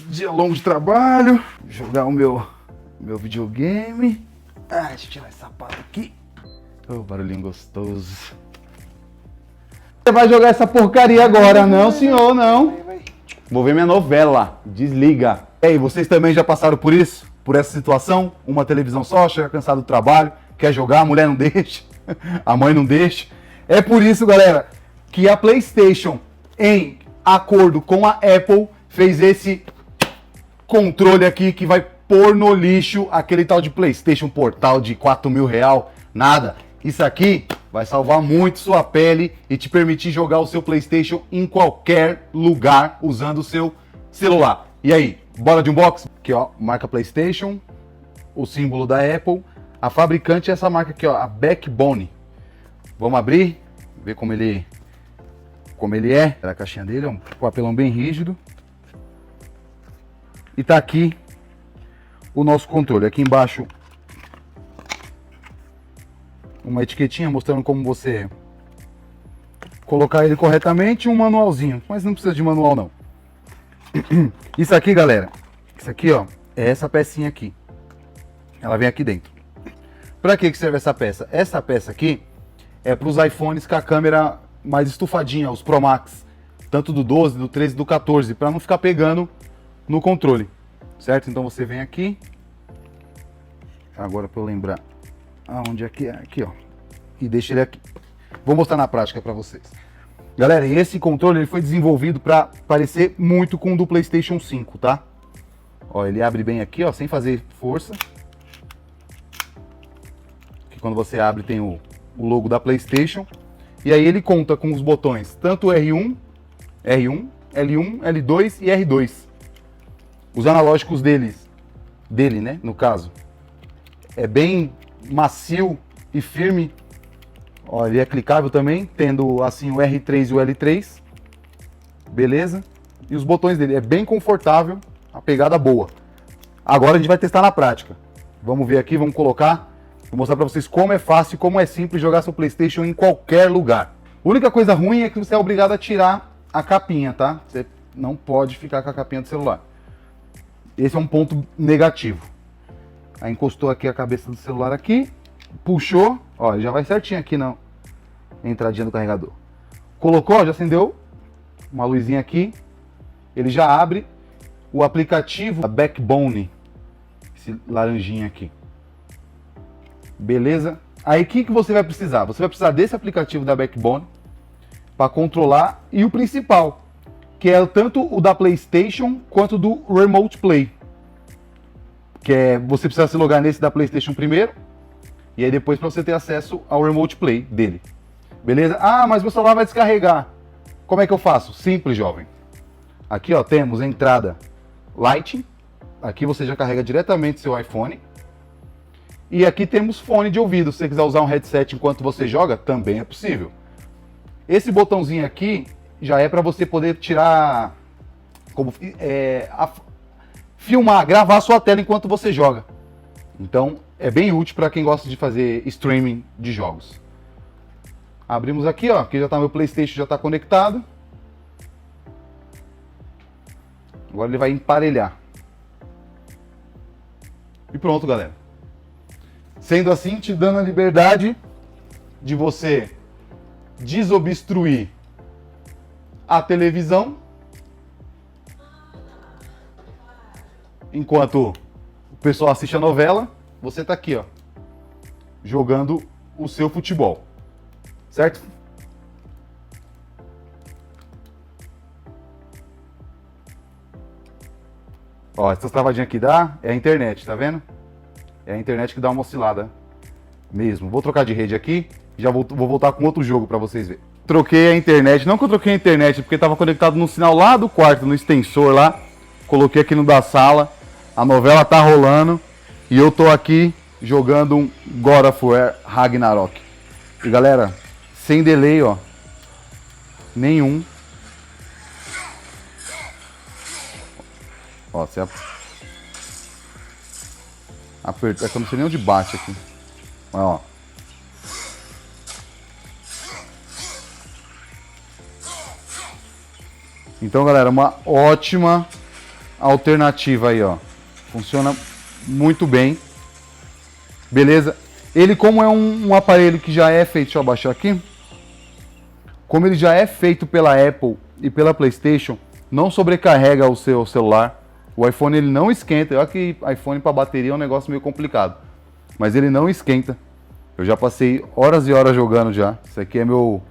Dia longo de trabalho. Jogar o meu videogame. Deixa eu tirar esse sapato aqui. Barulhinho gostoso. Você vai jogar essa porcaria agora, não, senhor, não. Vou ver minha novela. Desliga. Ei, vocês também já passaram por isso? Por essa situação? Uma televisão só, chega cansado do trabalho, quer jogar, a mulher não deixa, a mãe não deixa. É por isso, galera, que a PlayStation, em acordo com a Apple, fez esse controle aqui que vai pôr no lixo aquele tal de PlayStation Portal de R$4.000. Nada. Isso aqui vai salvar muito sua pele e te permitir jogar o seu PlayStation em qualquer lugar usando o seu celular. E aí, bora de unboxing? Aqui, ó, marca PlayStation, o símbolo da Apple. A fabricante é essa marca aqui, ó, a Backbone. Vamos abrir, ver como ele é. A caixinha dele é um papelão bem rígido. E tá aqui o nosso controle. Aqui embaixo uma etiquetinha mostrando como você colocar ele corretamente e um manualzinho. Mas não precisa de manual não. Isso aqui, galera, isso aqui, ó, é essa pecinha aqui. Ela vem aqui dentro. Para que serve essa peça? Essa peça aqui é para os iPhones com a câmera mais estufadinha, os Pro Max, tanto do 12, do 13 e do 14, para não ficar pegando no controle, certo? Então você vem aqui, agora para eu lembrar aonde é que é, aqui, ó, e deixa ele aqui. Vou mostrar na prática para vocês. Galera, esse controle ele foi desenvolvido para parecer muito com o do PlayStation 5, tá? Ó, ele abre bem aqui, ó, sem fazer força. Que quando você abre tem o logo da PlayStation. E aí ele conta com os botões, tanto R1, L1, L2 e R2. Os analógicos dele, né, no caso, é bem macio e firme. Ó, ele é clicável também, tendo assim o R3 e o L3. Beleza? E os botões dele é bem confortável, a pegada boa. Agora a gente vai testar na prática. Vamos ver aqui, vamos colocar. Vou mostrar pra vocês como é fácil e como é simples jogar seu PlayStation em qualquer lugar. A única coisa ruim é que você é obrigado a tirar a capinha, tá? Você não pode ficar com a capinha do celular. Esse é um ponto negativo. Aí encostou aqui a cabeça do celular aqui, puxou, ó, já vai certinho aqui na entradinha do carregador. Colocou, já acendeu uma luzinha aqui, ele já abre o aplicativo da Backbone, esse laranjinha aqui. Beleza? Aí o que você vai precisar? Você vai precisar desse aplicativo da Backbone para controlar e o principal, que é tanto o da PlayStation quanto do Remote Play. Que é, você precisa se logar nesse da PlayStation primeiro, e aí depois para você ter acesso ao Remote Play dele. Beleza? Ah, mas meu celular vai descarregar. Como é que eu faço? Simples, jovem. Aqui, ó, temos a entrada Lightning. Aqui você já carrega diretamente seu iPhone. E aqui temos fone de ouvido. Se você quiser usar um headset enquanto você joga, também é possível. Esse botãozinho aqui já é para você poder tirar, filmar, gravar a sua tela enquanto você joga. Então é bem útil para quem gosta de fazer streaming de jogos. Abrimos aqui, ó, aqui já está meu PlayStation, já está conectado. Agora ele vai emparelhar. E pronto, galera. Sendo assim, te dando a liberdade de você desobstruir a televisão enquanto o pessoal assiste a novela, você tá aqui, ó, jogando o seu futebol, certo? Ó, essas travadinhas aqui é a internet, tá vendo? É a internet que dá uma oscilada mesmo. Vou trocar de rede aqui, já vou voltar com outro jogo para vocês verem. Troquei a internet, não que eu troquei a internet, porque estava conectado no sinal lá do quarto, no extensor lá. Coloquei aqui no da sala, a novela tá rolando e eu tô aqui jogando um God of War Ragnarok. E galera, sem delay, ó, nenhum. Ó, você aperta, é que eu não sei nem onde bate aqui. Ó. Então, galera, uma ótima alternativa aí, ó. Funciona muito bem. Beleza? Ele, como é um aparelho que já é feito... Deixa eu abaixar aqui. Como ele já é feito pela Apple e pela PlayStation, não sobrecarrega o seu celular. O iPhone ele não esquenta. Olha que iPhone para bateria é um negócio meio complicado. Mas ele não esquenta. Eu já passei horas e horas jogando já. Isso aqui é meu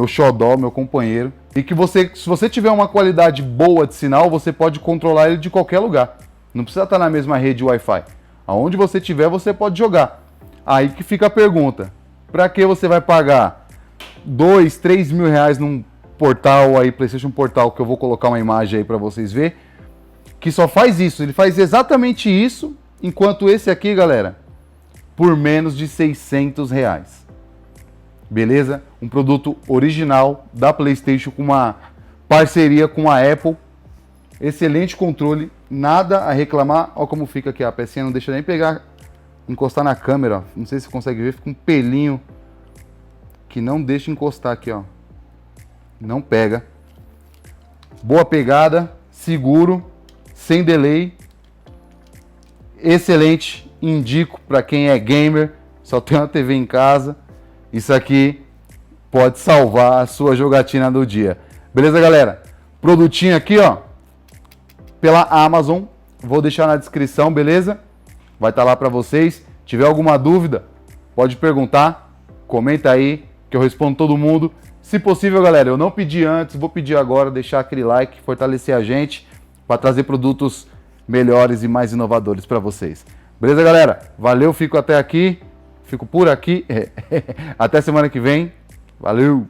xodó, meu companheiro. E que se você tiver uma qualidade boa de sinal, você pode controlar ele de qualquer lugar. Não precisa estar na mesma rede Wi-Fi. Aonde você tiver, você pode jogar. Aí que fica a pergunta. Para que você vai pagar 2, 3 mil reais num portal aí, PlayStation Portal, que eu vou colocar uma imagem aí para vocês verem, que só faz isso. Ele faz exatamente isso, enquanto esse aqui, galera, por menos de 600 reais. Beleza? Um produto original da PlayStation com uma parceria com a Apple. Excelente controle, nada a reclamar. Olha como fica aqui, a pecinha não deixa nem encostar na câmera. Ó. Não sei se você consegue ver, fica um pelinho que não deixa encostar aqui, ó. Não pega. Boa pegada, seguro, sem delay. Excelente, indico para quem é gamer, só tem uma TV em casa. Isso aqui pode salvar a sua jogatina do dia. Beleza, galera? Produtinho aqui, ó, pela Amazon. Vou deixar na descrição, beleza? Vai estar lá para vocês. Se tiver alguma dúvida, pode perguntar. Comenta aí, que eu respondo todo mundo. Se possível, galera, eu não pedi antes, vou pedir agora, deixar aquele like, fortalecer a gente, para trazer produtos melhores e mais inovadores para vocês. Beleza, galera? Valeu, fico por aqui. Até semana que vem. Valeu!